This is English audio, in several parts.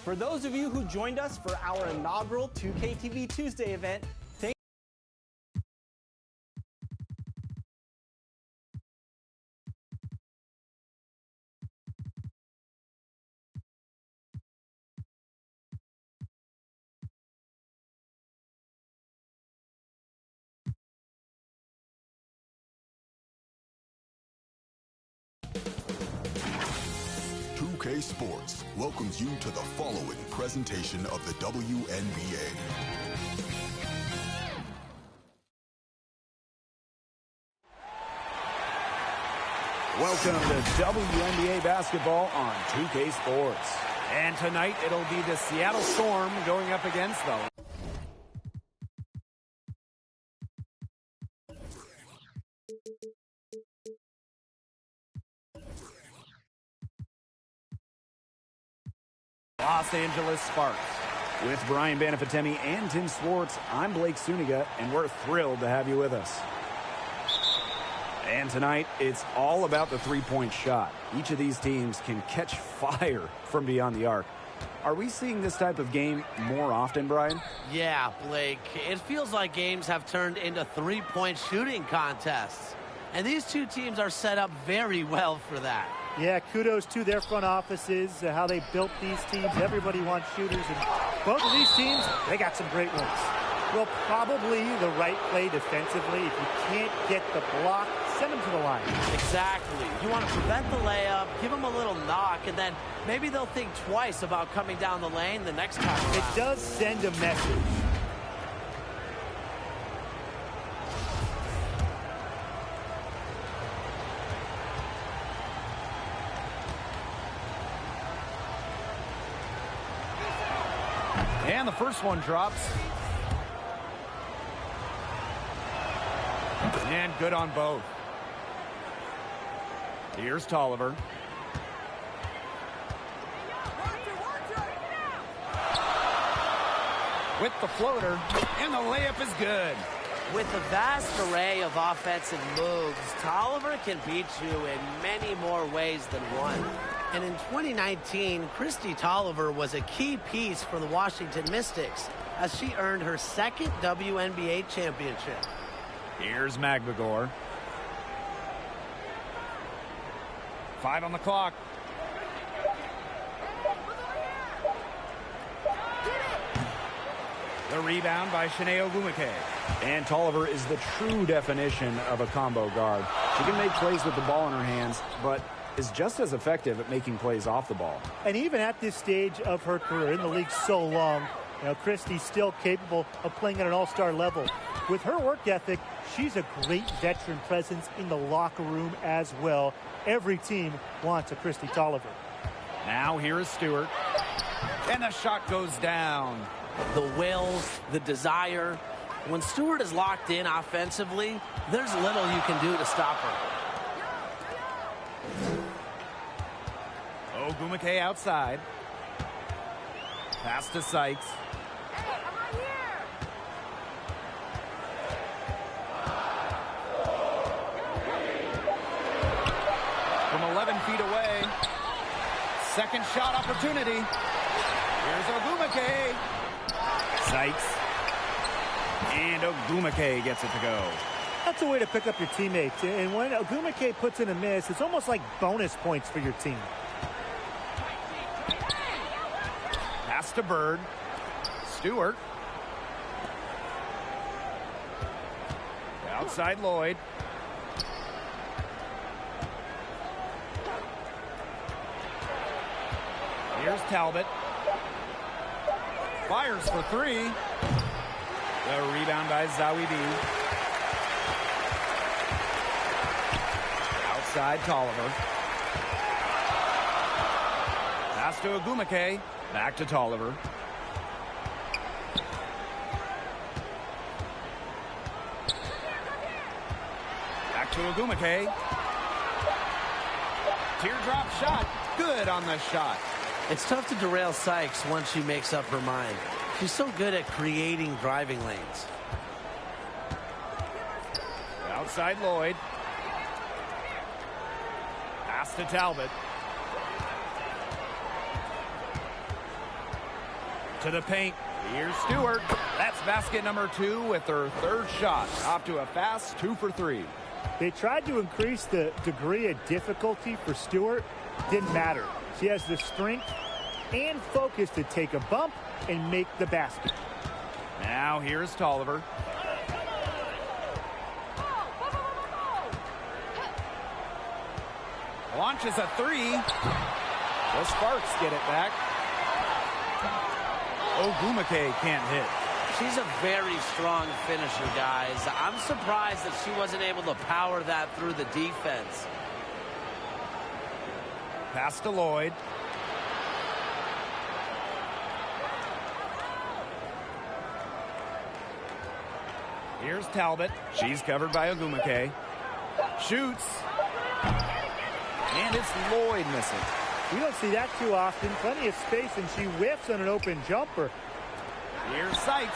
For those of you who joined us for our inaugural 2KTV Tuesday event, thank 2K Sports welcomes you to the following presentation of the WNBA. Welcome to WNBA basketball on 2K Sports. And tonight it'll be the Seattle Storm going up against the Los Angeles Sparks. With Brian Banafitemi and Tim Swartz, I'm Blake Suniga, and we're thrilled to have you with us. And tonight, it's all about the three-point shot. Each of these teams can catch fire from beyond the arc. Are we seeing this type of game more often, Brian? Yeah, Blake. It feels like games have turned into three-point shooting contests. And these two teams are set up very well for that. Yeah, kudos to their front offices, how they built these teams. Everybody wants shooters, and both of these teams, they got some great ones. Well, probably the right play defensively. If you can't get the block, send them to the line. Exactly. You want to prevent the layup, give them a little knock, and then maybe they'll think twice about coming down the lane the next time around. It does send a message. And the first one drops. And good on both. Here's Tolliver. With the floater, and the layup is good. With a vast array of offensive moves, Tolliver can beat you in many more ways than one. And in 2019, Christy Tolliver was a key piece for the Washington Mystics as she earned her second WNBA championship. Here's Magbagor. 5 on the clock. The rebound by Shanae Ogwumike. And Tolliver is the true definition of a combo guard. She can make plays with the ball in her hands, but is just as effective at making plays off the ball. And even at this stage of her career, in the league so long, Christy's still capable of playing at an all-star level. With her work ethic, she's a great veteran presence in the locker room as well. Every team wants a Christy Tolliver. Now here is Stewart. And the shot goes down. The will, the desire. When Stewart is locked in offensively, there's little you can do to stop her. Ogwumike outside. Pass to Sykes. From 11 feet away. Second shot opportunity. Here's Ogwumike. Sykes. And Ogwumike gets it to go. That's a way to pick up your teammates. And when Ogwumike puts in a miss, it's almost like bonus points for your team. Pass to Bird. Stewart. Outside Lloyd. Here's Talbot. Fires for three. The rebound by Zawi B. Outside Tolliver. Pass to Ogwumike. Back to Tolliver. Back to Ogwumike. Teardrop shot. Good on the shot. It's tough to derail Sykes once she makes up her mind. She's so good at creating driving lanes. Outside Lloyd. Pass to Talbot. To the paint. Here's Stewart. That's basket number 2 with her third shot. Off to a fast 2 for 3. They tried to increase the degree of difficulty for Stewart. Didn't matter. She has the strength and focus to take a bump and make the basket. Now here's Tolliver. Launches a 3. The Sparks get it back. Ogwumike can't hit. She's a very strong finisher, guys. I'm surprised that she wasn't able to power that through the defense. Pass to Lloyd. Here's Talbot. She's covered by Ogwumike. Shoots. And it's Lloyd missing. We don't see that too often. Plenty of space, and she whiffs on an open jumper. Here's Seitz.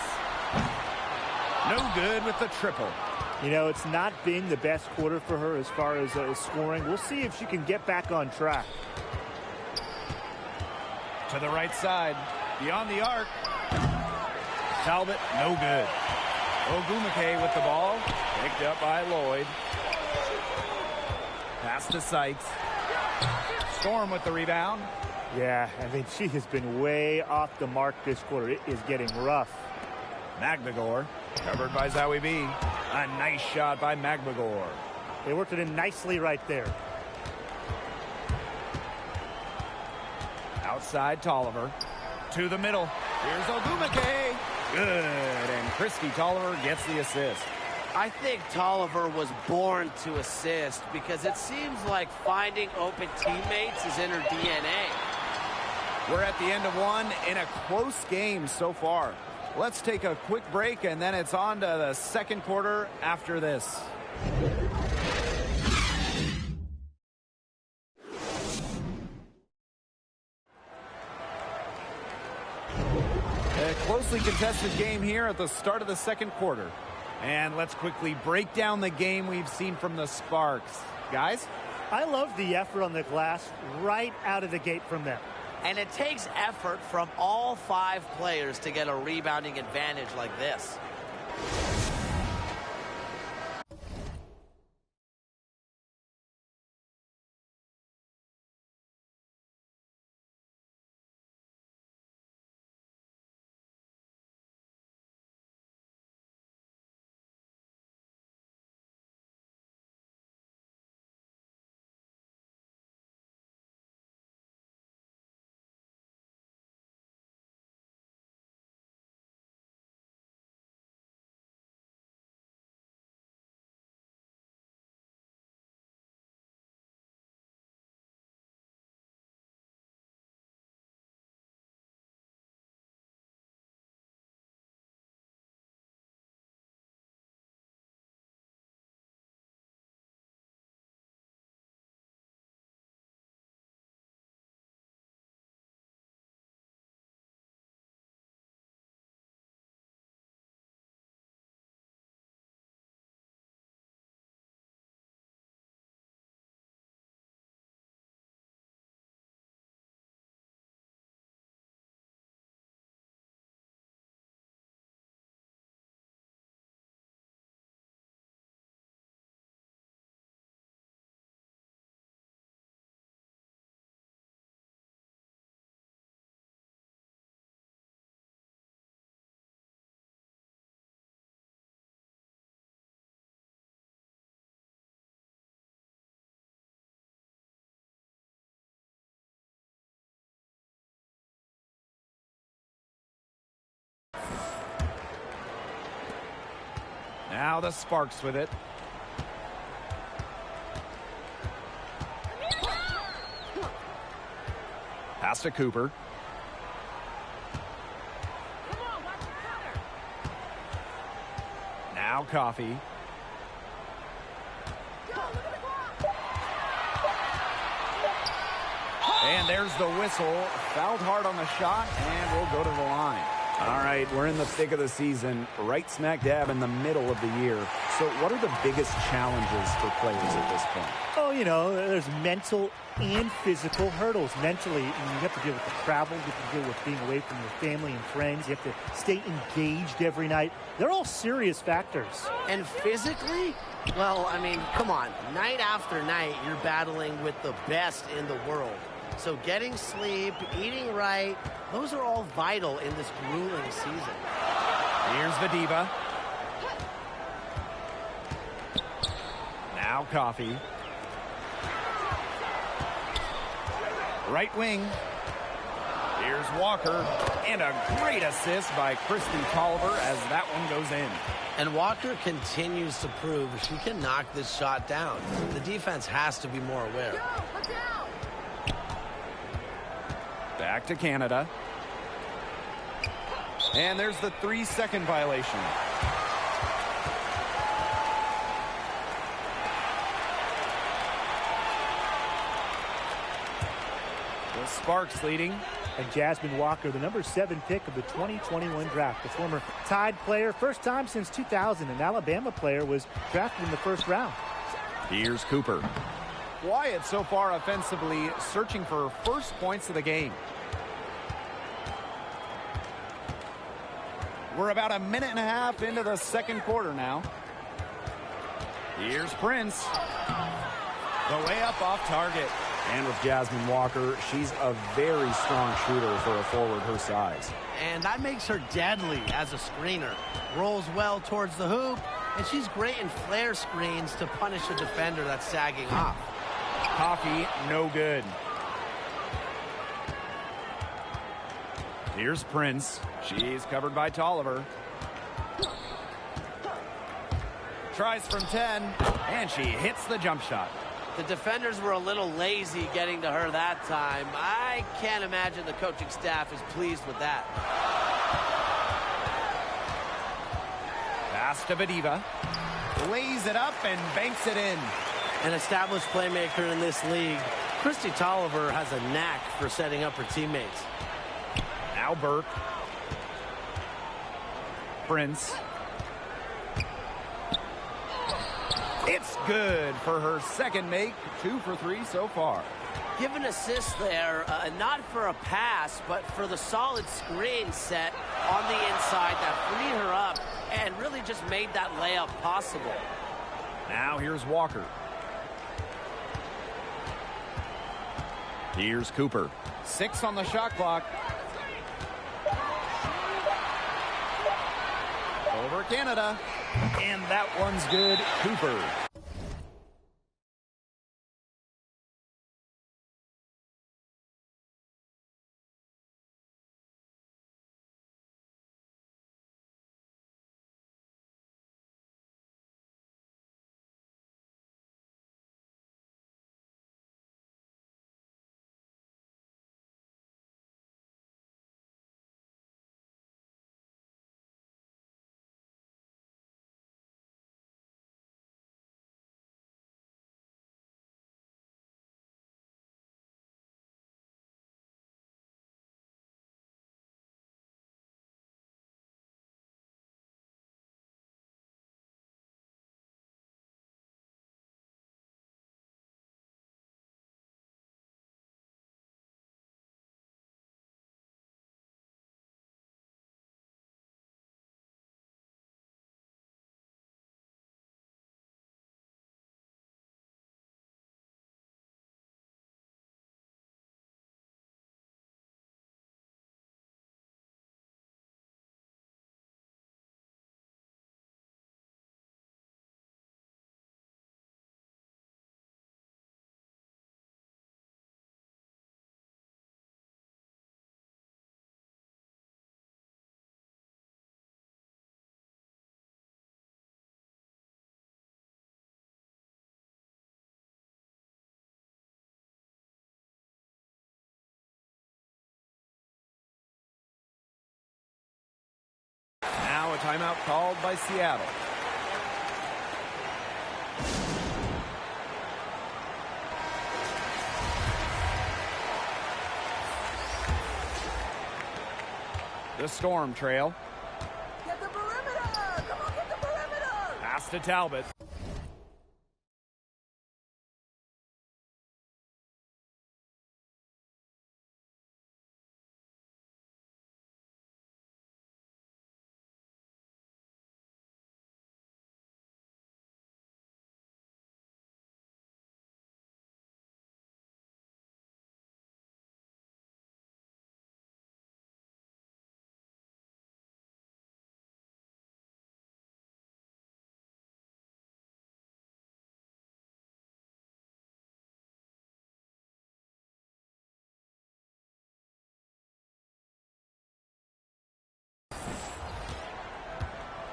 No good with the triple. You know, it's not been the best quarter for her as far as scoring. We'll see if she can get back on track. To the right side. Beyond the arc. Talbot, no good. Ogwumike with the ball. Picked up by Lloyd. Pass to Seitz. Storm with the rebound. Yeah, I mean, she has been way off the mark this quarter. It is getting rough. Magbegor, covered by Zowie B. A nice shot by Magbegor. They worked it in nicely right there. Outside Tolliver. To the middle. Here's Ogwumike. Good, and Christy Tolliver gets the assist. I think Tolliver was born to assist because it seems like finding open teammates is in her DNA. We're at the end of one in a close game so far. Let's take a quick break, and then it's on to the second quarter after this. A closely contested game here at the start of the second quarter. And let's quickly break down the game we've seen from the Sparks. Guys? I love the effort on the glass right out of the gate from them. And it takes effort from all 5 players to get a rebounding advantage like this. Now the Sparks with it. Pass to Cooper. Now Coffey. And there's the whistle. Fouled hard on the shot and will go to the line. All right, we're in the thick of the season, right smack dab in the middle of the year. So what are the biggest challenges for players at this point? Oh, you know, there's mental and physical hurdles. Mentally, you have to deal with the travel, you have to deal with being away from your family and friends. You have to stay engaged every night. They're all serious factors. And physically, well, I mean, come on. Night after night, you're battling with the best in the world. So getting sleep, eating right, those are all vital in this grueling season. Here's Vadiva. Now Coffey. Right wing. Here's Walker. And a great assist by Kristi Toliver as that one goes in. And Walker continues to prove she can knock this shot down. The defense has to be more aware. Back to Canada. And there's the 3-second violation. The Sparks leading. And Jasmine Walker, the number 7 pick of the 2021 draft. The former Tide player, first time since 2000. An Alabama player was drafted in the first round. Here's Cooper. Wyatt so far offensively searching for first points of the game. We're about a minute and a half into the second quarter now. Here's Prince. The way up off target. And with Jasmine Walker, she's a very strong shooter for a forward her size. And that makes her deadly as a screener. Rolls well towards the hoop, and she's great in flare screens to punish a defender that's sagging off. Coffey, no good. Here's Prince. She's covered by Toliver. Tries from 10, and she hits the jump shot. The defenders were a little lazy getting to her that time. I can't imagine the coaching staff is pleased with that. Pass to Vadiva. Lays it up and banks it in. An established playmaker in this league, Kristi Toliver has a knack for setting up her teammates. Now Burke. Prince. It's good for her second make. 2 for 3 so far. Give an assist there, not for a pass, but for the solid screen set on the inside that freed her up and really just made that layup possible. Now here's Walker. Here's Cooper. 6 on the shot clock. Over Canada. And that one's good. Cooper. Now a timeout called by Seattle. The Storm trail. Get the perimeter! Come on, get the perimeter! Pass to Talbot.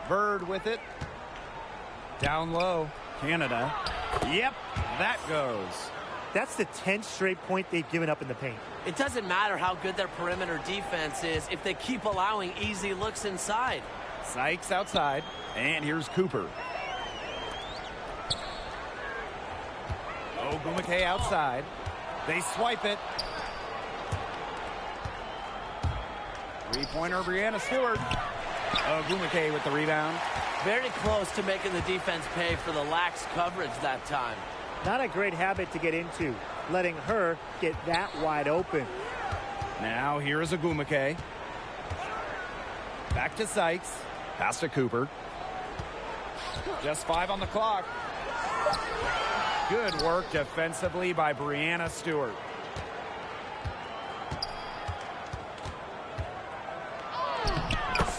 Bird with it. Down low. Canada. Yep, that goes. That's the 10th straight point they've given up in the paint. It doesn't matter how good their perimeter defense is if they keep allowing easy looks inside. Sykes outside. And here's Cooper. Ogwumike outside. They swipe it. Three-pointer, Breanna Stewart. Ogwumike with the rebound. Very close to making the defense pay for the lax coverage that time. Not a great habit to get into, letting her get that wide open. Now here is Ogwumike. Back to Sykes. Pass to Cooper. Just 5 on the clock. Good work defensively by Breanna Stewart.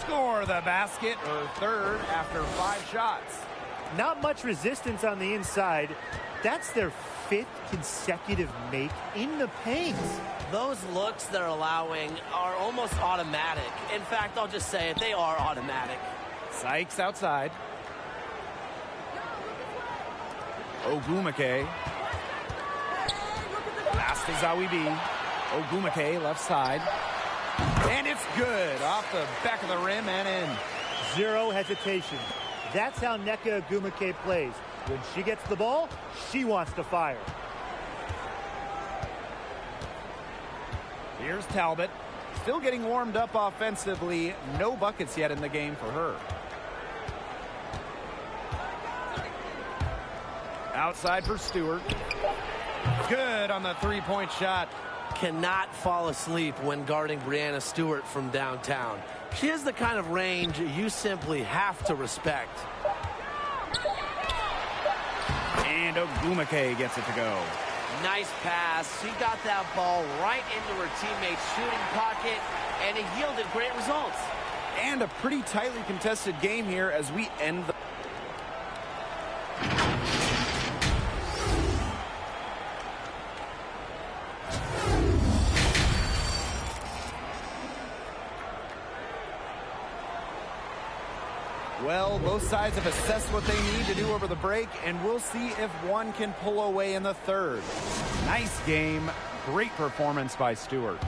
Score the basket, her third after 5 shots. Not much resistance on the inside. That's their 5th consecutive make in the paint. Those looks they're allowing are almost automatic. In fact, I'll just say it, they are automatic. Sykes outside. Ogwumike. Pass to Zawibi. Ogwumike left side. And it's good off the back of the rim and in. Zero hesitation. That's how Nneka Ogwumike plays. When she gets the ball, she wants to fire. Here's Talbot. Still getting warmed up offensively. No buckets yet in the game for her. Outside for Stewart. Good on the three-point shot. Cannot fall asleep when guarding Breanna Stewart from downtown. She has the kind of range you simply have to respect. And Ogwumike gets it to go. Nice pass. She got that ball right into her teammate's shooting pocket, and it yielded great results. And a pretty tightly contested game here as we end the... Well, both sides have assessed what they need to do over the break, and we'll see if one can pull away in the third. Nice game. Great performance by Stewart.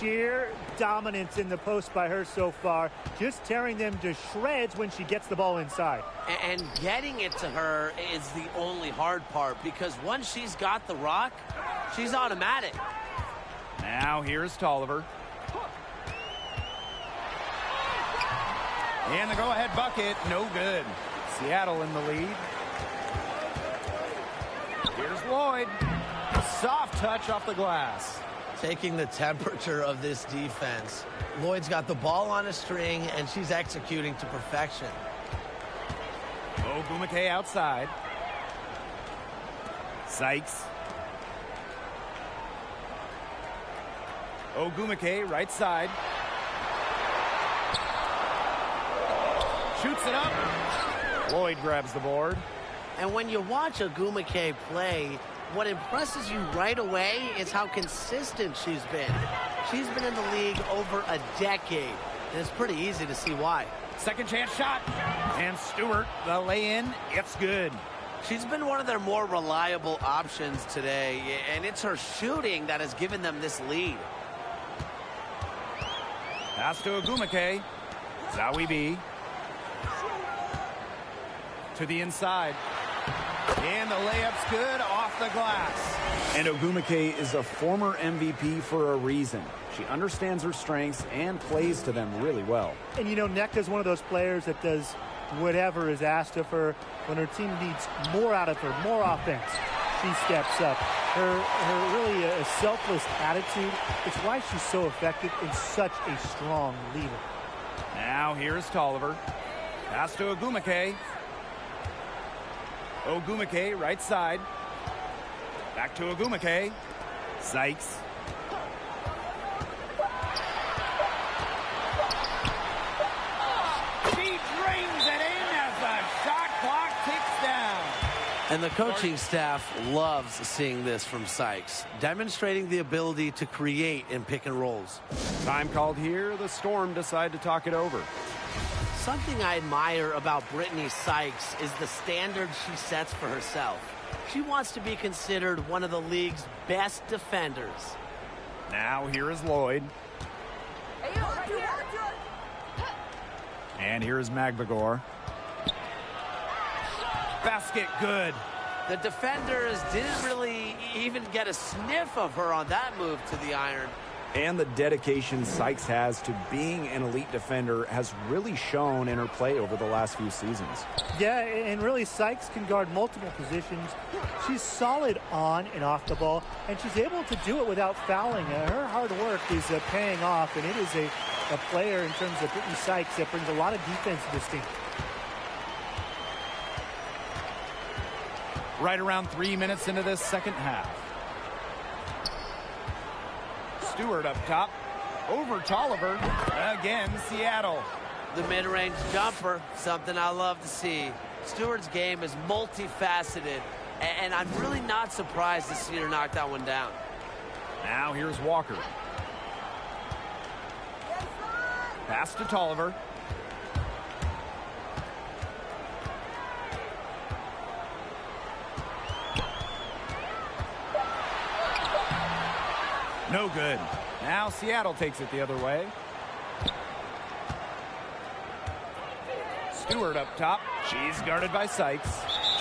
Sheer dominance in the post by her so far, just tearing them to shreds when she gets the ball inside. And getting it to her is the only hard part, because once she's got the rock, she's automatic. Now here's Tolliver. And the go-ahead bucket, no good. Seattle in the lead. Here's Lloyd. Soft touch off the glass. Taking the temperature of this defense. Lloyd's got the ball on a string, and she's executing to perfection. Ogwumike outside. Sykes. Ogwumike right side. Shoots it up. Lloyd grabs the board. And when you watch Ogwumike play, what impresses you right away is how consistent she's been. She's been in the league over a decade, and it's pretty easy to see why. Second chance shot. And Stewart, the lay-in, it's good. She's been one of their more reliable options today, and it's her shooting that has given them this lead. Pass to Ogwumike. Zawibi. To the inside. And the layup's good off the glass. And Ogwumike is a former MVP for a reason. She understands her strengths and plays to them really well. And, you know, Nneka's one of those players that does whatever is asked of her. When her team needs more out of her, more offense, she steps up. Her really a selfless attitude is why she's so effective and such a strong leader. Now here's Tolliver. Pass to Ogwumike. Ogwumike, right side. Back to Ogwumike. Sykes. She drains it in as the shot clock ticks down. And the coaching staff loves seeing this from Sykes, demonstrating the ability to create in pick and rolls. Time called here. The Storm decide to talk it over. Something I admire about Brittany Sykes is the standard she sets for herself. She wants to be considered one of the league's best defenders. Now here is Lloyd. Hey, yo, right here. And here's Magbagor. Basket good. The defenders didn't really even get a sniff of her on that move to the iron. And the dedication Sykes has to being an elite defender has really shown in her play over the last few seasons. Yeah, and really Sykes can guard multiple positions. She's solid on and off the ball, and she's able to do it without fouling. Her hard work is paying off, and it is a player in terms of Brittany Sykes that brings a lot of defense to this team. Right around 3 minutes into this second half. Stewart up top. Over Tolliver. Again, Seattle. The mid-range jumper, something I love to see. Stewart's game is multifaceted, and I'm really not surprised to see her knock that one down. Now here's Walker. Pass to Tolliver. No good. Now Seattle takes it the other way. Stewart up top. She's guarded by Sykes.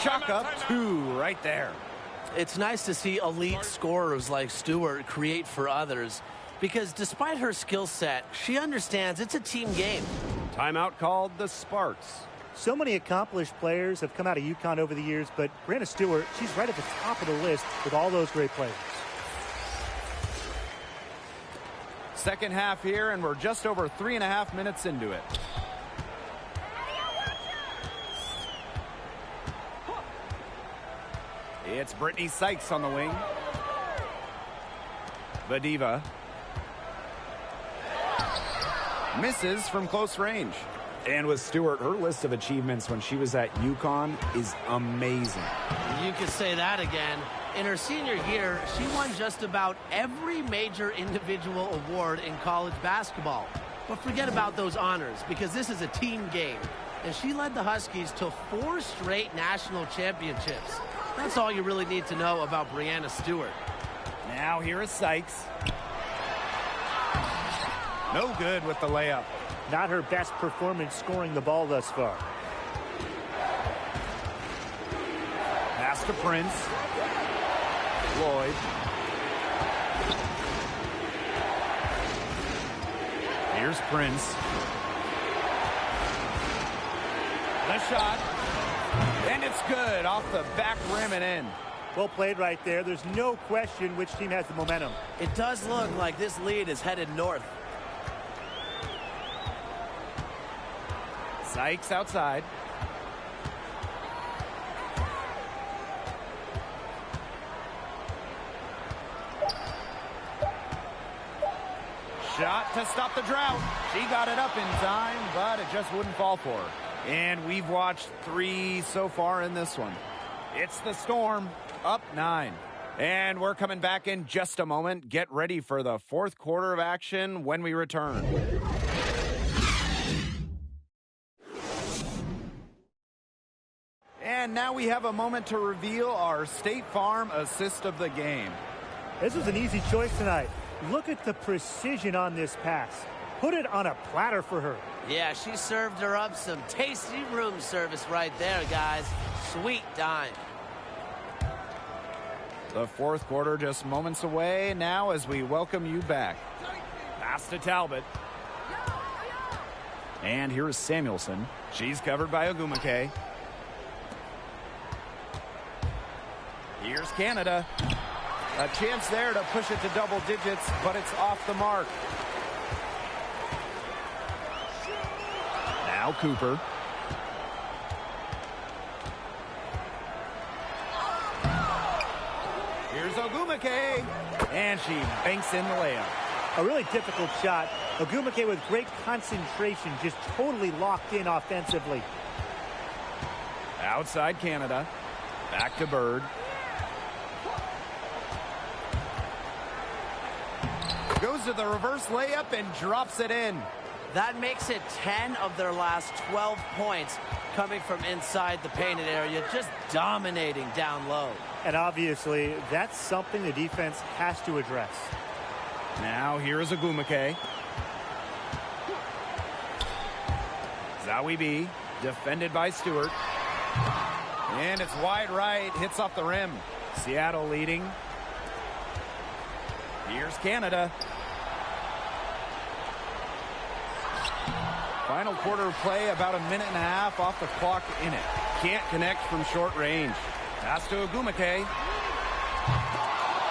Chalk up 2 right there. It's nice to see elite scorers like Stewart create for others, because despite her skill set, she understands it's a team game. Timeout called the Sparks. So many accomplished players have come out of UConn over the years, but Brianna Stewart, she's right at the top of the list with all those great players. Second half here, and we're just over 3.5 minutes into it. It's Brittany Sykes on the wing. Vadiva. Misses from close range. And with Stewart, her list of achievements when she was at UConn is amazing. You could say that again. In her senior year, she won just about every major individual award in college basketball. But forget about those honors, because this is a team game. And she led the Huskies to 4 straight national championships. That's all you really need to know about Brianna Stewart. Now here is Sykes. No good with the layup. Not her best performance scoring the ball thus far. Pass to Prince. Lloyd. Here's Prince. The shot. And it's good off the back rim and in. Well played right there. There's no question which team has the momentum. It does look like this lead is headed north. Sykes outside. Shot to stop the drought. She got it up in time, but it just wouldn't fall for her. And we've watched 3 so far in this one. It's the Storm, up 9. And we're coming back in just a moment. Get ready for the 4th quarter of action when we return. And now we have a moment to reveal our State Farm assist of the game. This was an easy choice tonight. Look at the precision on this pass. Put it on a platter for her. Yeah, she served her up some tasty room service right there, guys. Sweet dime. The fourth quarter just moments away now as we welcome you back. Pass to Talbot. And here's Samuelson. She's covered by Ogumake. Here's Canada. A chance there to push it to double digits, but it's off the mark. Now Cooper. Here's Ogumake. And she banks in the layup. A really difficult shot. Ogumake with great concentration, just totally locked in offensively. Outside Canada. Back to Bird. Goes to the reverse layup and drops it in. That makes it 10 of their last 12 points coming from inside the painted area, just dominating down low. And obviously, that's something the defense has to address. Now here is Ogumake. Zawi B, defended by Stewart. And it's wide right, hits off the rim. Seattle leading. Here's Canada. Final quarter of play, about a minute and a half off the clock in it. Can't connect from short range. Pass to Ogumake.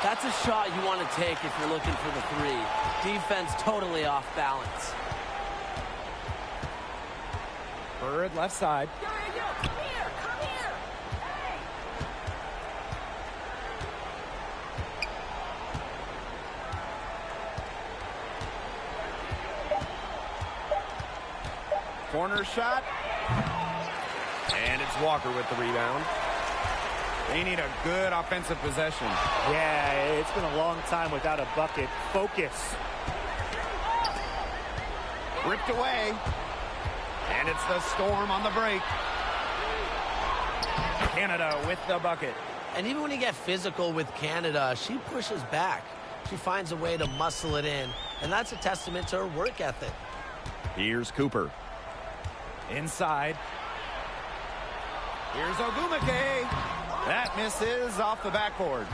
That's a shot you want to take if you're looking for the three. Defense totally off balance. Bird left side. Yo, come here, come here. Hey. Corner shot. And it's Walker with the rebound. They need a good offensive possession. Yeah, it's been a long time without a bucket. Focus. Ripped away. And it's the Storm on the break. Canada with the bucket. And even when you get physical with Canada, she pushes back. She finds a way to muscle it in. And that's a testament to her work ethic. Here's Cooper. Inside. Here's Ogumake. That misses off the backboard.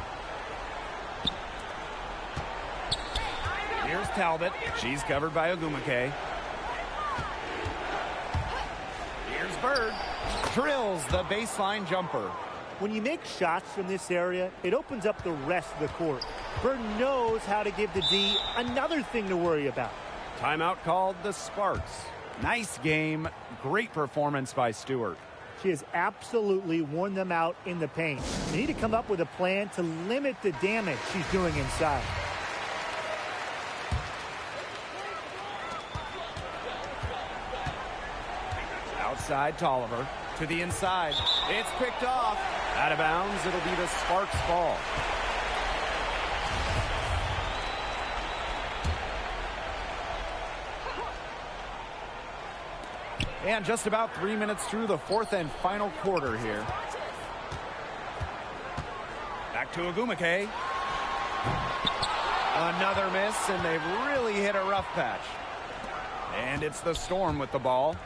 Here's Talbot. She's covered by Ogumake. Here's Bird. Drills the baseline jumper. When you make shots from this area, it opens up the rest of the court. Bird knows how to give the D another thing to worry about. Timeout called the Sparks. Nice game. Great performance by Stewart. She has absolutely worn them out in the paint. They need to come up with a plan to limit the damage she's doing inside. Outside Tolliver to the inside. It's picked off. Out of bounds, it'll be the Sparks ball. And just about 3 minutes through the fourth and final quarter here. Back to Ogumake. Another miss, and they've really hit a rough patch. And it's the Storm with the ball.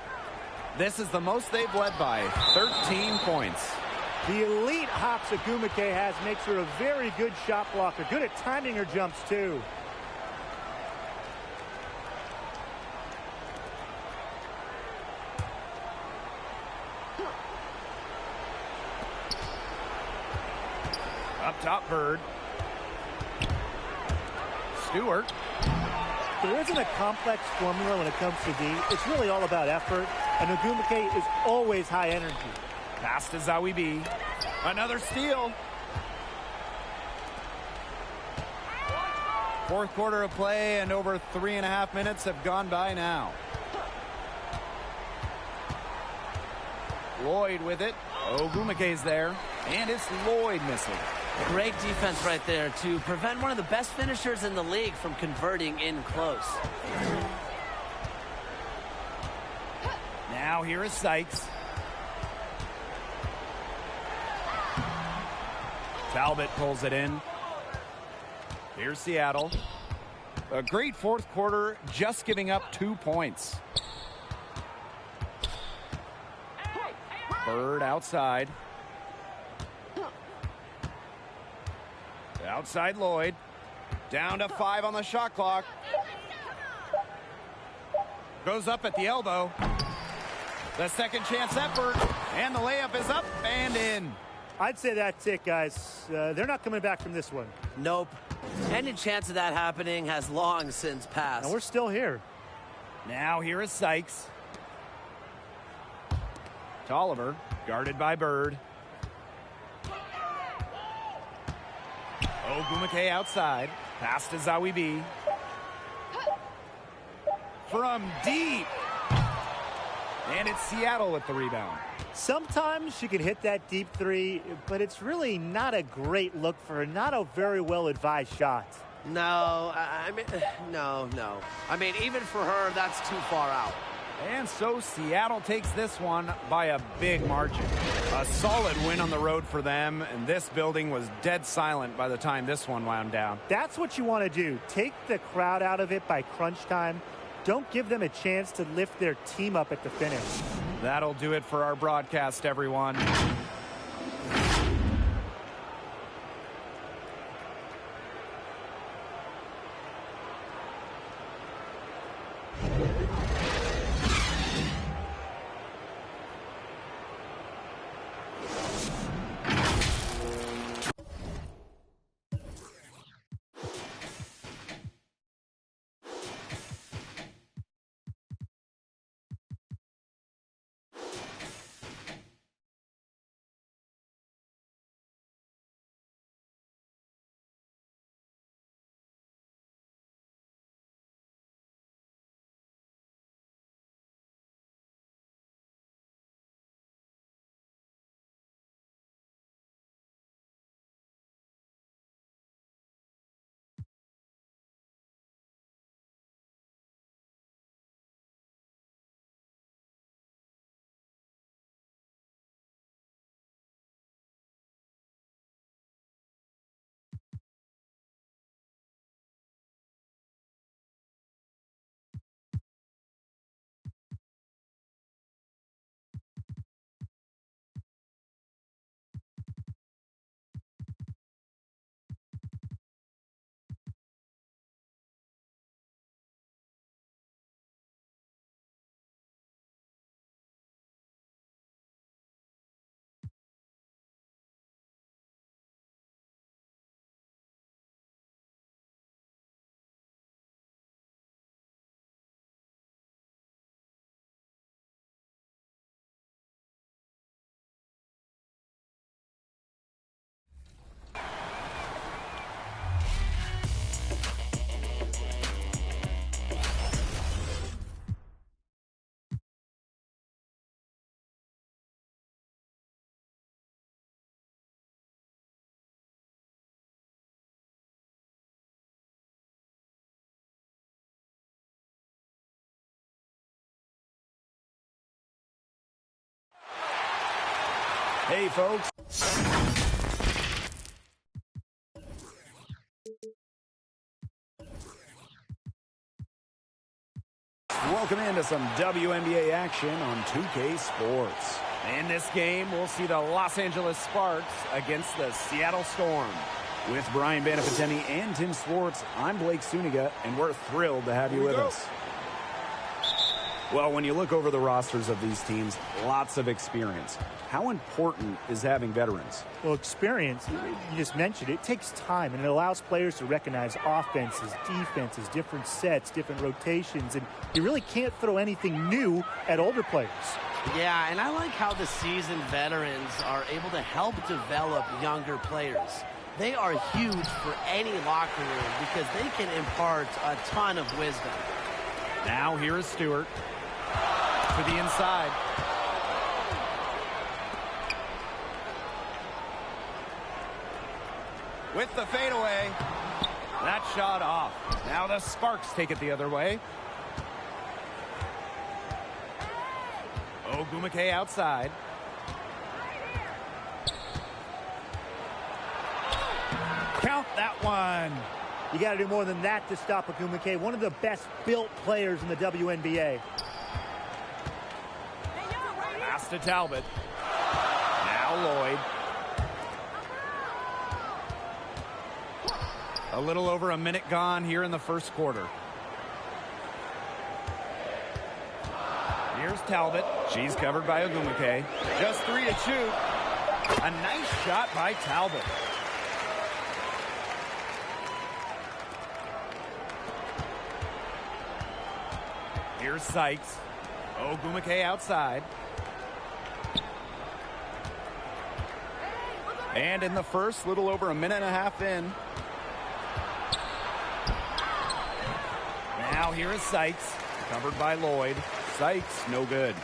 This is the most they've led by, 13 points. The elite hops Ogumake has makes her a very good shot blocker. Good at timing her jumps, too. Up top, Bird. Stewart. There isn't a complex formula when it comes to D. It's really all about effort, and Ogumake is always high energy. Pass to Zawi B. Another steal. Fourth quarter of play, and over 3.5 minutes have gone by now. Lloyd with it. Ogumake's there, and it's Lloyd missing. Great defense right there to prevent one of the best finishers in the league from converting in close. Now here is Sykes. Talbot pulls it in. Here's Seattle. A great fourth quarter, just giving up 2 points. Bird outside. Outside Lloyd. Down to 5 on the shot clock. Goes up at the elbow. The second chance effort. And the layup is up and in. I'd say that's it, guys. They're not coming back from this one. Nope. Any chance of that happening has long since passed. And we're still here. Now here is Sykes. Tolliver, guarded by Bird. Ogwumike outside. Pass to Zawi B. From deep. And it's Seattle with the rebound. Sometimes she can hit that deep three, but it's really not a great look for her. Not a very well-advised shot. No, no. I mean, even for her, that's too far out. And so Seattle takes this one by a big margin. A solid win on the road for them, and this building was dead silent by the time this one wound down. That's what you want to do. Take the crowd out of it by crunch time. Don't give them a chance to lift their team up at the finish. That'll do it for our broadcast, everyone. Hey, folks. Welcome into some WNBA action on 2K Sports. In this game, we'll see the Los Angeles Sparks against the Seattle Storm. With Brian Banapateni and Tim Swartz, I'm Blake Suniga, and we're thrilled to have you with us. Well, when you look over the rosters of these teams, lots of experience. How important is having veterans? Well, experience, you just mentioned it, takes time, and it allows players to recognize offenses, defenses, different sets, different rotations, and you really can't throw anything new at older players. Yeah, and I like how the seasoned veterans are able to help develop younger players. They are huge for any locker room because they can impart a ton of wisdom. Now here is Stewart to the inside. With the fadeaway. That shot off. Now the Sparks take it the other way. Ogwumike outside. Count that one. You got to do more than that to stop Ogwumike, one of the best built players in the WNBA. Pass to Talbot. Now Lloyd. A little over a minute gone here in the first quarter. Here's Talbot. She's covered by Ogwumike. Just 3 to shoot. A nice shot by Talbot. Here's Sykes. Ogwumike outside. And in the first, little over a minute and a half in. Now here is Sykes, covered by Lloyd. Sykes, no good.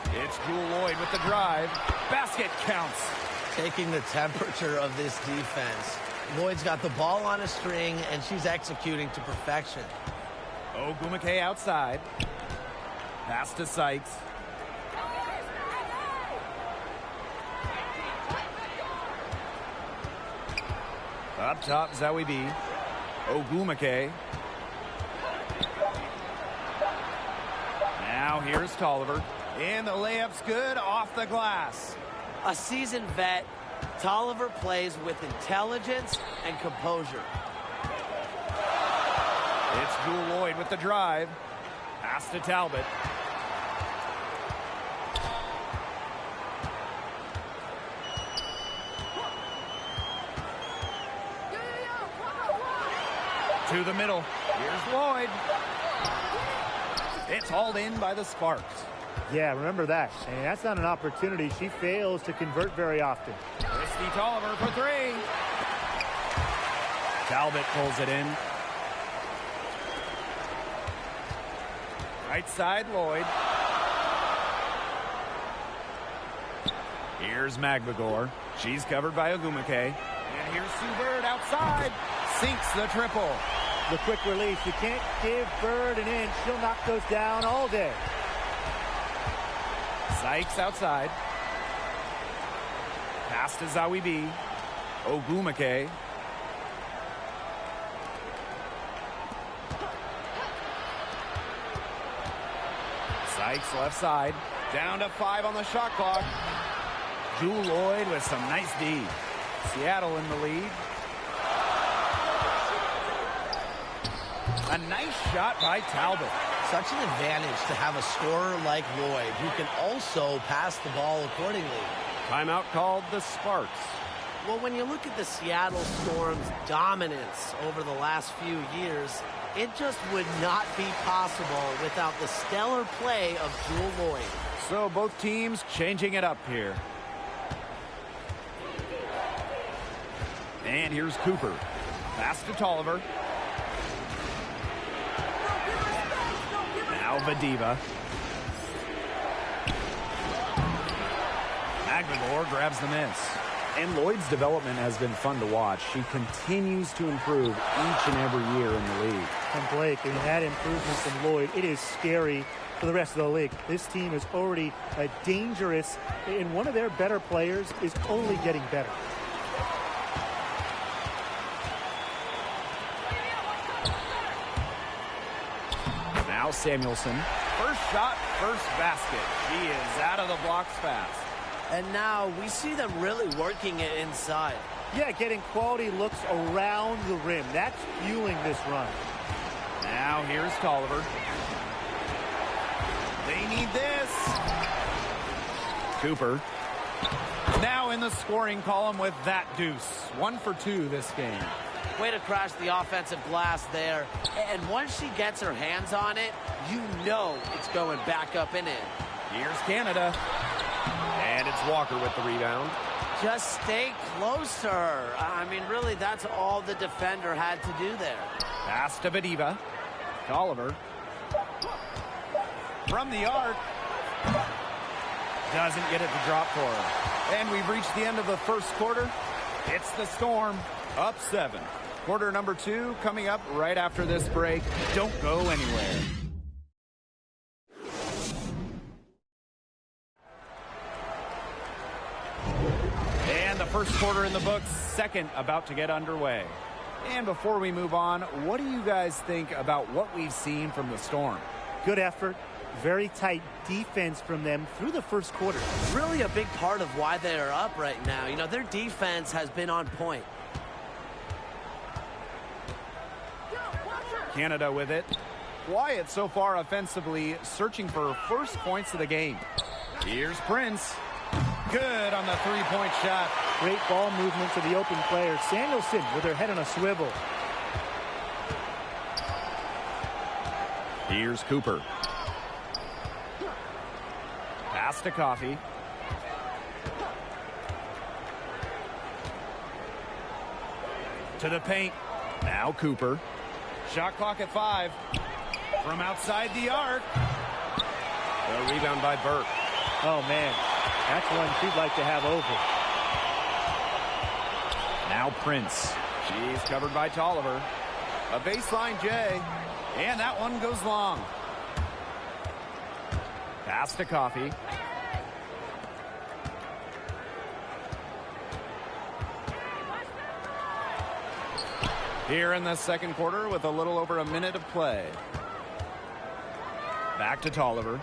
It's Jewell Loyd with the drive. Basket counts. Taking the temperature of this defense. Lloyd's got the ball on a string, and she's executing to perfection. Ogwumike outside. Pass to Sykes. Up top, Zoe B. Ogwumike. Now here's Tolliver. And the layup's good off the glass. A seasoned vet, Tolliver plays with intelligence and composure. It's Jewell Loyd with the drive. Pass to Talbot. To the middle. Here's Lloyd. It's hauled in by the Sparks. Yeah, remember that. And that's not an opportunity. She fails to convert very often. Christy Tolliver for 3. Talbot pulls it in. Right side, Lloyd. Here's Magbegor. She's covered by Ogwumike. And here's Sue Bird outside. Sinks the triple. The quick release. You can't give Bird an inch. She'll knock those down all day. Sykes outside. Pass to Zoe B. Ogwumike. Sykes left side. Down to 5 on the shot clock. Jewell Loyd with some nice D. Seattle in the lead. A nice shot by Talbot. Such an advantage to have a scorer like Lloyd who can also pass the ball accordingly. Timeout called the Sparks. Well, when you look at the Seattle Storm's dominance over the last few years, it just would not be possible without the stellar play of Jewell Loyd. So both teams changing it up here. And here's Cooper. Pass to Tolliver. Now Vadiva. Magbegor grabs the miss. And Lloyd's development has been fun to watch. She continues to improve each and every year in the league. And Blake, I mean, that improvement from Lloyd, it is scary for the rest of the league. This team is already dangerous, and one of their better players is only getting better. Now Samuelson. First shot, first basket. She is out of the blocks fast. And now we see them really working it inside. Yeah, getting quality looks around the rim. That's fueling this run. Now here's Tolliver. They need this. Cooper. Now in the scoring column with that deuce. 1 for 2 this game. Way to crash the offensive glass there. And once she gets her hands on it, you know it's going back up and in. Here's Canada. And it's Walker with the rebound. Just stay closer. I mean, really, that's all the defender had to do there. Pass to Vadiva. Tolliver. From the arc. Doesn't get it to drop for her. And we've reached the end of the first quarter. It's the Storm up 7. Quarter number 2 coming up right after this break. Don't go anywhere. And the first quarter in the books, second about to get underway. And before we move on, what do you guys think about what we've seen from the Storm? Good effort. Very tight defense from them through the first quarter. Really a big part of why they're up right now. You know, their defense has been on point. Canada with it. Quiet so far offensively, searching for first points of the game. Here's Prince. Good on the three-point shot. Great ball movement to the open player. Samuelson with her head on a swivel. Here's Cooper. Pass to Coffey. To the paint. Now Cooper. Shot clock at 5. From outside the arc. The rebound by Burke. Oh, man. That's one she'd like to have over. Now Prince. She's covered by Tolliver. A baseline J. And that one goes long. Pass to Coffey. Here in the second quarter with a little over a minute of play. Back to Tolliver.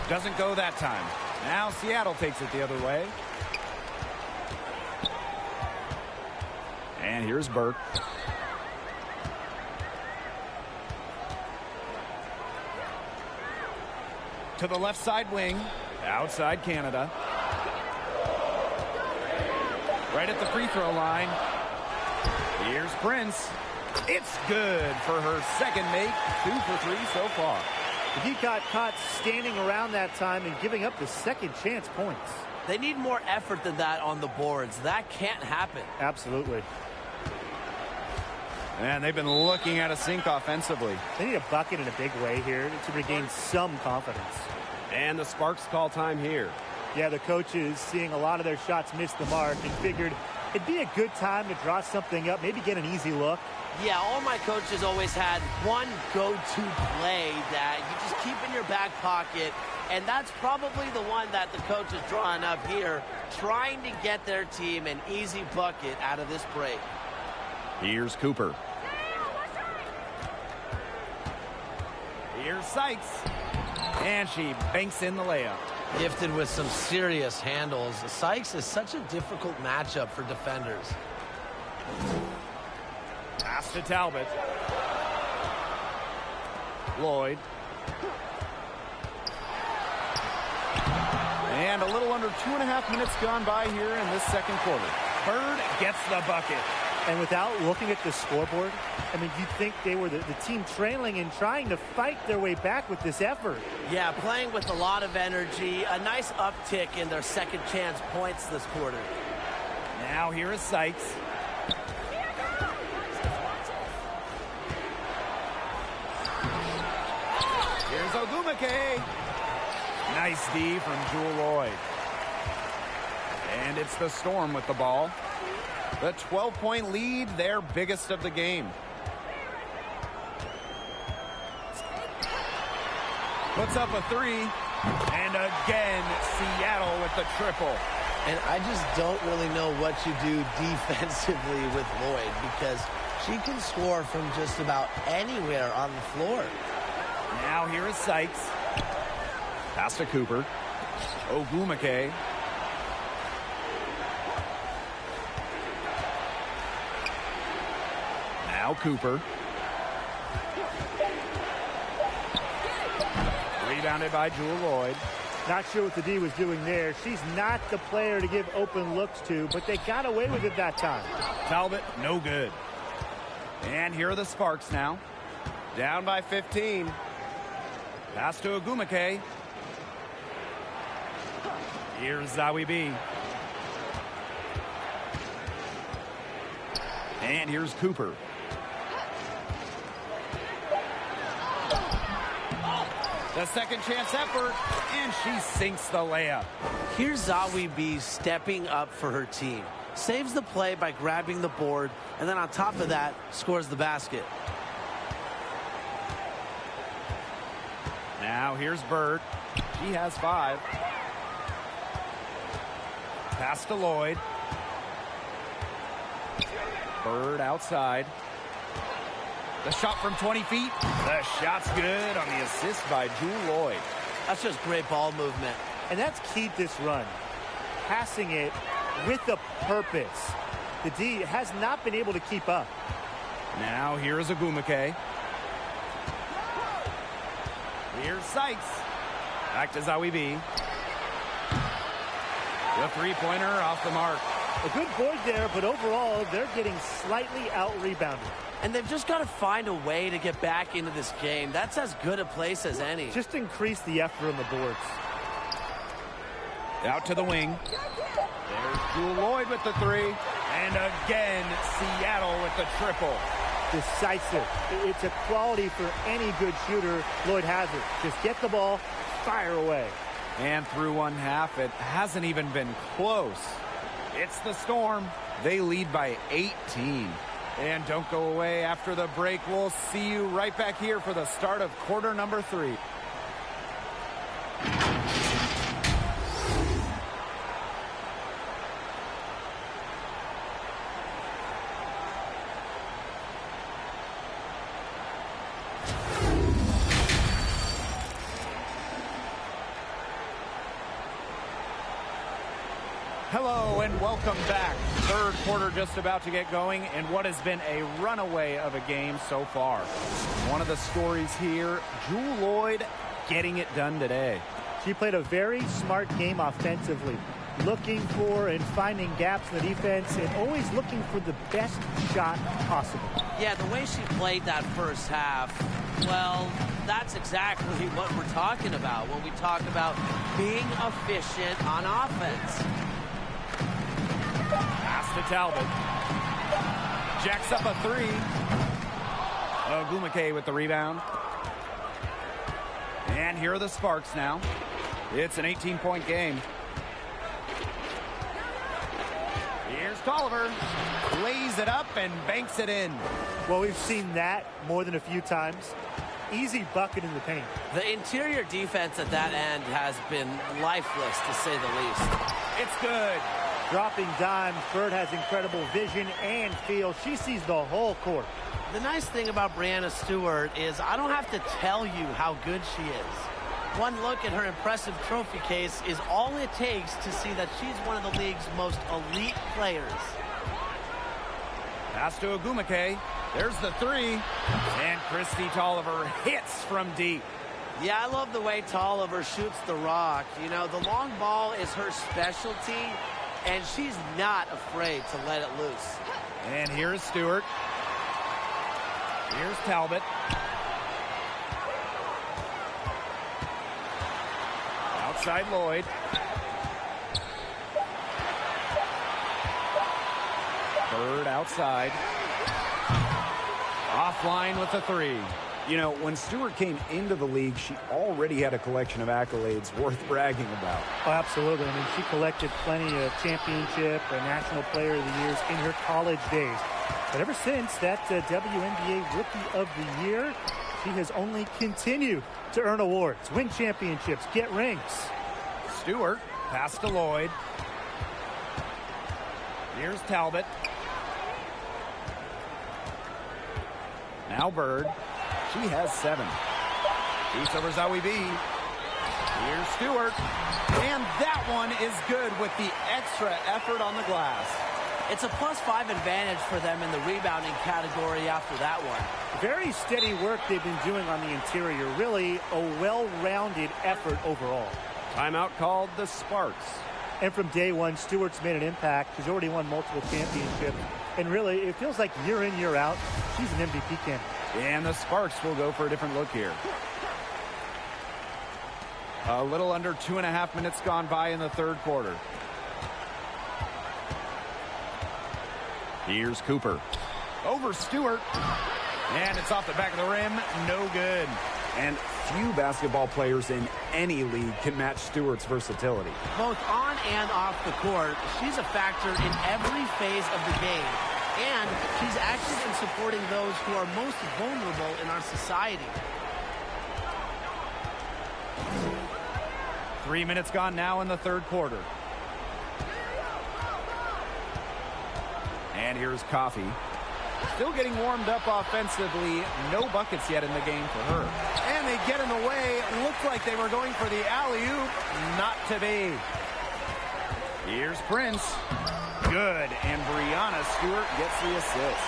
Doesn't go that time. Now Seattle takes it the other way. And here's Burke. To the left side wing. Outside Canada. Right at the free throw line. Here's Prince. It's good for her second make. 2 for 3 so far. He got caught standing around that time and giving up the second chance points. They need more effort than that on the boards. That can't happen. Absolutely. And they've been looking at a sink offensively. They need a bucket in a big way here to regain some confidence. And the Sparks call time here. Yeah, the coaches seeing a lot of their shots miss the mark and figured it'd be a good time to draw something up, maybe get an easy look. Yeah, all my coaches always had one go-to play that you just keep in your back pocket, and that's probably the one that the coach is drawing up here, trying to get their team an easy bucket out of this break. Here's Cooper. Here's Sykes. And she banks in the layup. Gifted with some serious handles. Sykes is such a difficult matchup for defenders. Pass to Talbot. Lloyd. And a little under 2.5 minutes gone by here in this second quarter. Bird gets the bucket. And without looking at the scoreboard, I mean, you'd think they were the team trailing and trying to fight their way back with this effort. Yeah, playing with a lot of energy. A nice uptick in their second chance points this quarter. Now here is Sykes. Here's Ogumake. Nice D from Jewel Lloyd. And it's the Storm with the ball. The 12-point lead, their biggest of the game. Puts up a 3. And again, Seattle with the triple. And I just don't really know what you do defensively with Lloyd, because she can score from just about anywhere on the floor. Now here is Sykes. Pass to Cooper. Ogumake. Now Cooper. Rebounded by Jewel Lloyd. Not sure what the D was doing there. She's not the player to give open looks to, but they got away with it that time. Talbot, no good. And here are the Sparks now. Down by 15. Pass to Ogumake. Here's Zawi B. And here's Cooper. The second chance effort, and she sinks the layup. Here's Zawi B stepping up for her team. Saves the play by grabbing the board, and then on top of that, scores the basket. Now here's Bird. She has 5. Pass to Lloyd. Bird outside. The shot from 20 feet. The shot's good on the assist by Jewel Lloyd. That's just great ball movement. And that's keyed this run. Passing it with a purpose. The D has not been able to keep up. Now here's Ogwumike. Here's Sykes. Back to Zawibi. The three-pointer off the mark. A good board there, but overall, they're getting slightly out-rebounded. And they've just got to find a way to get back into this game. That's as good a place as any. Just increase the effort on the boards. Out to the wing. There's Jewel Lloyd with the three. And again, Seattle with the triple. Decisive. It's a quality for any good shooter. Lloyd has it. Just get the ball, fire away. And through one half, it hasn't even been close. It's the Storm. They lead by 18. And don't go away after the break. We'll see you right back here for the start of quarter number 3. Hello and welcome back. Third quarter just about to get going, and what has been a runaway of a game so far. One of the stories here, Jewel Lloyd getting it done today. She played a very smart game offensively, looking for and finding gaps in the defense and always looking for the best shot possible. Yeah, the way she played that first half, well, that's exactly what we're talking about when we talk about being efficient on offense. Pass to Talbot. Jacks up a three. Ogwumike with the rebound. And here are the Sparks now. It's an 18-point game. Here's Tolliver. Lays it up and banks it in. Well, we've seen that more than a few times. Easy bucket in the paint. The interior defense at that end has been lifeless, to say the least. It's good. Dropping dimes, Bird has incredible vision and feel. She sees the whole court. The nice thing about Breanna Stewart is I don't have to tell you how good she is. One look at her impressive trophy case is all it takes to see that she's one of the league's most elite players. Pass to Ogwumike. There's the three. And Kristi Tolliver hits from deep. Yeah, I love the way Tolliver shoots the rock. You know, the long ball is her specialty, and she's not afraid to let it loose. And here's Stewart. Here's Talbot. Outside Lloyd. Bird outside. Offline with the three. You know, when Stewart came into the league, she already had a collection of accolades worth bragging about. Oh, absolutely. I mean, she collected plenty of championship and National Player of the Years in her college days. But ever since that WNBA Rookie of the Year, she has only continued to earn awards, win championships, get rings. Stewart, pass to Lloyd. Here's Talbot. Now Bird. She has 7. Beats over Zawibi. Here's Stewart. And that one is good with the extra effort on the glass. It's a +5 advantage for them in the rebounding category after that one. Very steady work they've been doing on the interior. Really a well-rounded effort overall. Timeout called the Sparks. And from day one, Stewart's made an impact. She's already won multiple championships. And really, it feels like year in, year out, she's an MVP candidate. And the Sparks will go for a different look here. A little under 2.5 minutes gone by in the third quarter. Here's Cooper. Over Stewart. And it's off the back of the rim. No good. And few basketball players in any league can match Stewart's versatility. Both on and off the court, she's a factor in every phase of the game. And she's active in supporting those who are most vulnerable in our society. 3 minutes gone now in the third quarter. And here's Coffey. Still getting warmed up offensively. No buckets yet in the game for her. And they get in the way. Looked like they were going for the alley-oop. Not to be. Here's Prince. good, and Brianna Stewart gets the assist.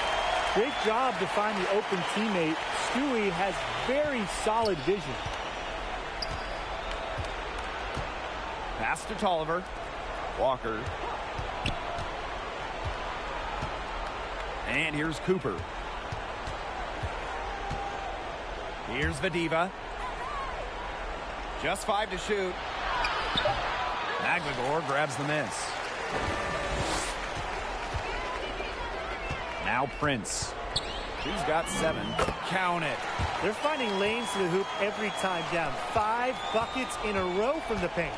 Great job to find the open teammate. Stewie has very solid vision. Pass to Tolliver. Walker. And here's Cooper. Here's Vadiva. Just 5 to shoot. Magligore grabs the miss. Now Prince. She's got 7. Count it. They're finding lanes to the hoop every time down. 5 buckets in a row from the paint.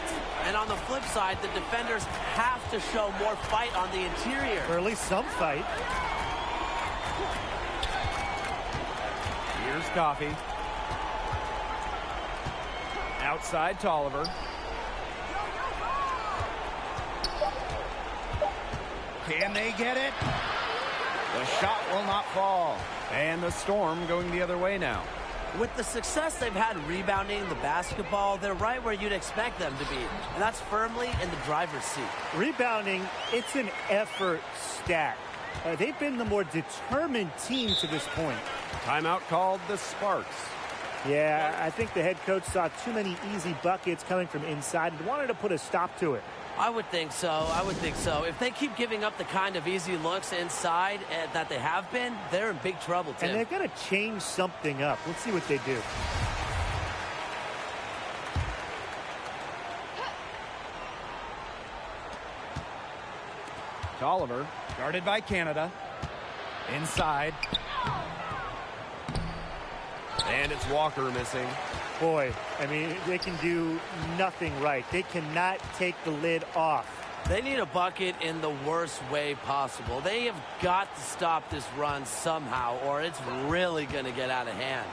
And on the flip side, the defenders have to show more fight on the interior. Or at least some fight. Here's Coffey. Outside Tolliver. Can they get it? The shot will not fall. And the Storm going the other way now. With the success they've had rebounding the basketball, they're right where you'd expect them to be. And that's firmly in the driver's seat. Rebounding, it's an effort stat. They've been the more determined team to this point. Timeout called the Sparks. Yeah, I think the head coach saw too many easy buckets coming from inside and wanted to put a stop to it. I would think so. I would think so. If they keep giving up the kind of easy looks inside that they have been, they're in big trouble, Tim. And they've got to change something up. Let's see what they do. Tolliver, guarded by Canada. Inside. And it's Walker missing. Boy, I mean, they can do nothing right. They cannot take the lid off. They need a bucket in the worst way possible. They have got to stop this run somehow, or it's really going to get out of hand.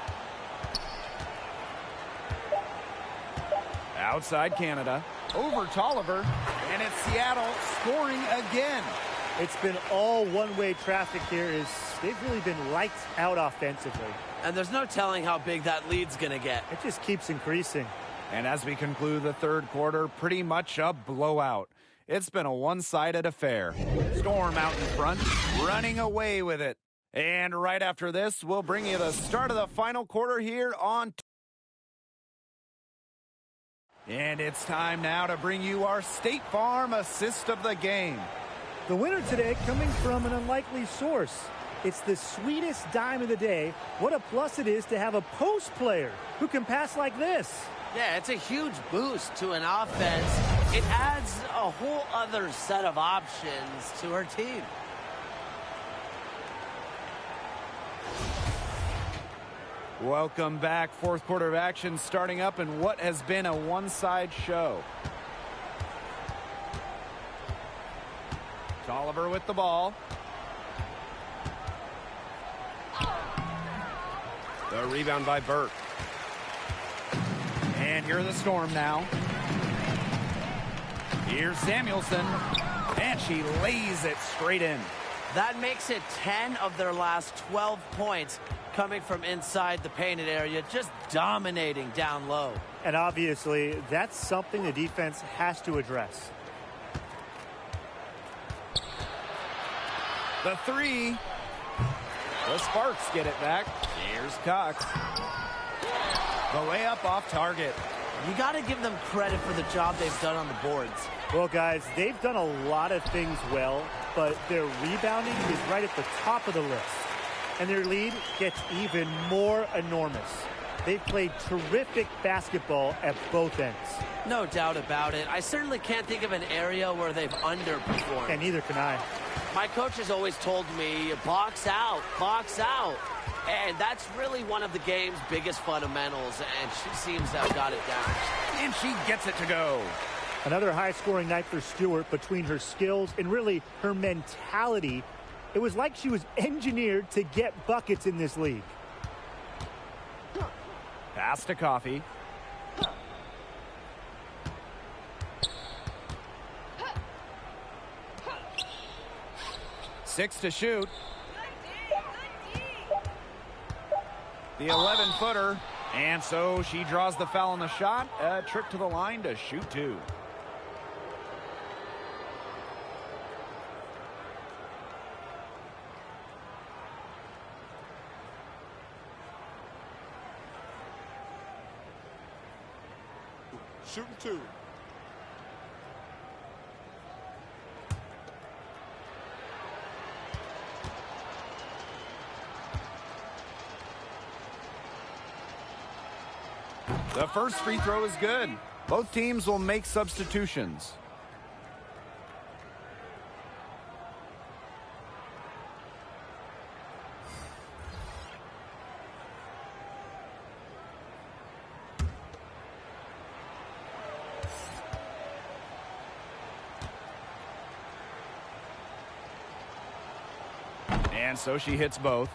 Outside Canada. Over Tolliver. And it's Seattle scoring again. It's been all one-way traffic here. They've really been lights out offensively. And there's no telling how big that lead's going to get. It just keeps increasing. And as we conclude the third quarter, pretty much a blowout. It's been a one-sided affair. Storm out in front, running away with it. And right after this, we'll bring you the start of the final quarter here on. And it's time now to bring you our State Farm assist of the game. The winner today coming from an unlikely source. It's the sweetest dime of the day. What a plus it is to have a post player who can pass like this. Yeah, it's a huge boost to an offense. It adds a whole other set of options to her team. Welcome back. Fourth quarter of action starting up in what has been a one-side show. Tolliver with the ball. The rebound by Burke. And here are the Storm now. Here's Samuelson. And she lays it straight in. That makes it 10 of their last 12 points coming from inside the painted area, just dominating down low. And obviously, that's something the defense has to address. The three. The Sparks get it back. Here's Cox. The layup off target. You got to give them credit for the job they've done on the boards. Well, guys, they've done a lot of things well, but their rebounding is right at the top of the list. And their lead gets even more enormous. They've played terrific basketball at both ends. No doubt about it. I certainly can't think of an area where they've underperformed. And neither can I. My coach has always told me, box out, box out. And that's really one of the game's biggest fundamentals, and she seems to have got it down. And she gets it to go. Another high-scoring night for Stewart. Between her skills and really her mentality, it was like she was engineered to get buckets in this league. Pass to Coffey. Six to shoot. The 11-footer. And so she draws the foul on the shot. A trip to the line to shoot two. shooting 2. The first free throw is good. Both teams will make substitutions. And so she hits both.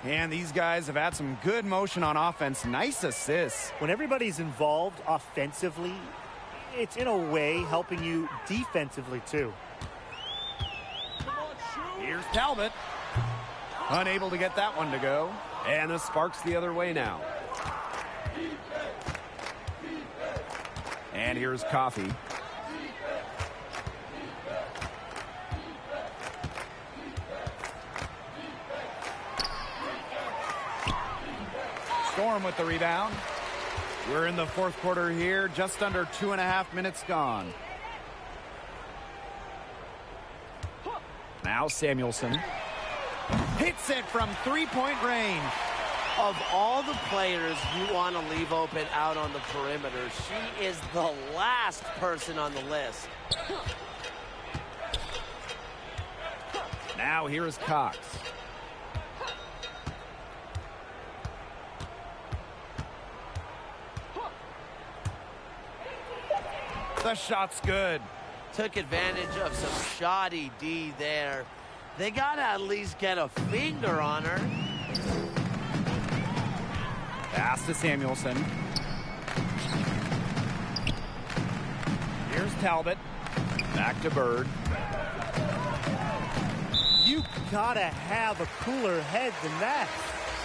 And these guys have had some good motion on offense. Nice assists. When everybody's involved offensively, it's in a way helping you defensively too. Here's Talbot. Unable to get that one to go. And the Sparks the other way now. And here's Coffee. Storm with the rebound. We're in the fourth quarter here, just under 2.5 minutes gone. Now Samuelson. Hits it from three-point range. Of all the players you want to leave open out on the perimeter, she is the last person on the list. Now here is Cox. The shot's good. Took advantage of some shoddy D there. They got to at least get a finger on her. Pass to Samuelson. Here's Talbot. Back to Bird. You gotta have a cooler head than that.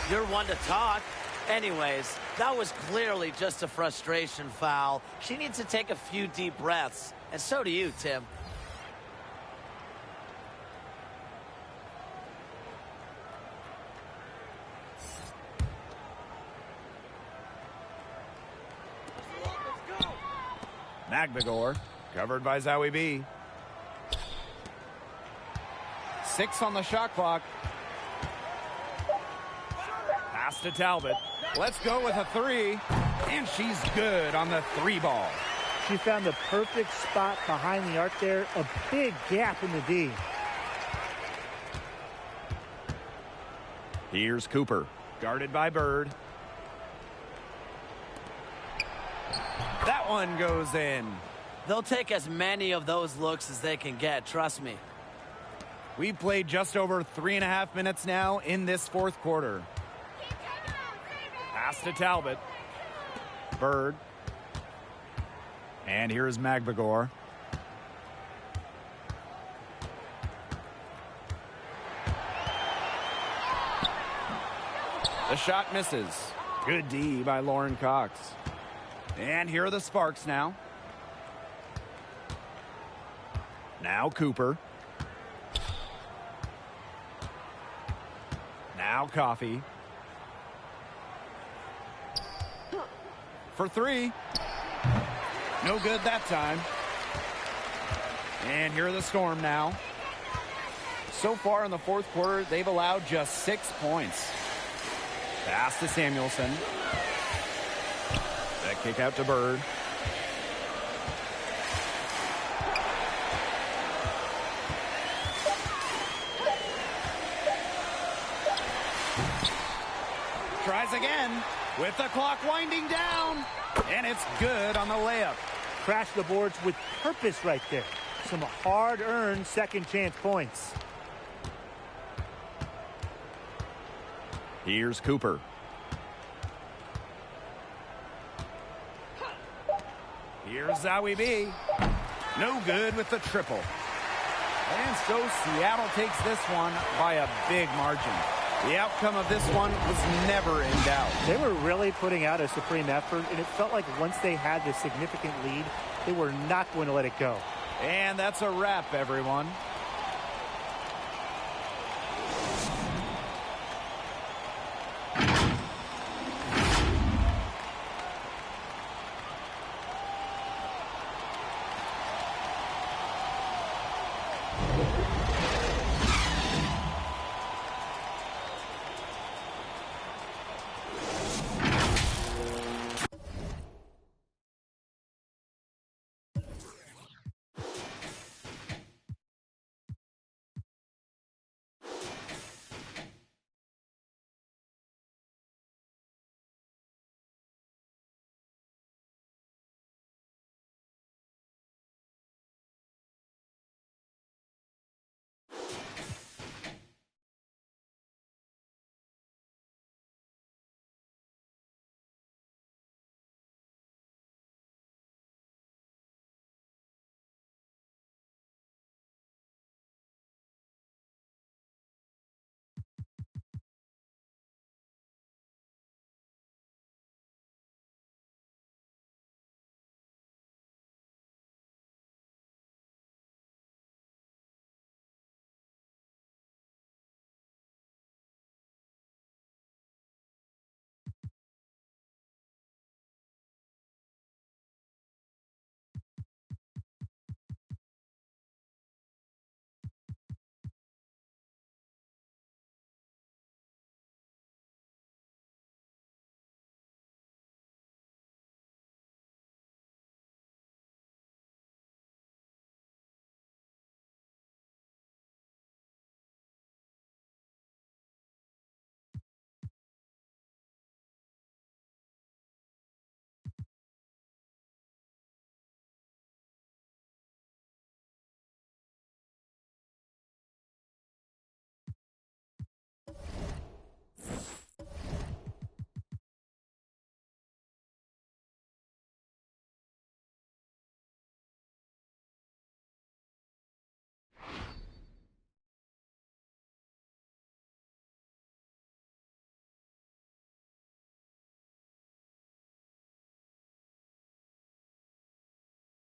You're one to talk. Anyways, that was clearly just a frustration foul. She needs to take a few deep breaths. And so do you, Tim. Magbegor, covered by Zowie B. 6 on the shot clock. Pass to Talbot. Let's go with a 3. And she's good on the 3 ball. She found the perfect spot behind the arc there. A big gap in the D. Here's Cooper. Guarded by Bird. That one goes in. They'll take as many of those looks as they can get, trust me. We've played just over 3.5 minutes now in this fourth quarter. Pass to Talbot. Bird. And here's Magbegor. The shot misses. Good D by Lauren Cox. And here are the Sparks now. Now Cooper. Now Coffee. For 3. No good that time. And here are the Storm now. So far in the fourth quarter, they've allowed just 6 points. Pass to Samuelson. That kick out to Bird. Tries again with the clock winding down. And it's good on the layup. Crash the boards with purpose right there. Some hard-earned second chance points. Here's Cooper. Here's Zowie B. No good with the triple. And so Seattle takes this one by a big margin. The outcome of this one was never in doubt. They were really putting out a supreme effort, and it felt like once they had this significant lead, they were not going to let it go. And that's a wrap, everyone.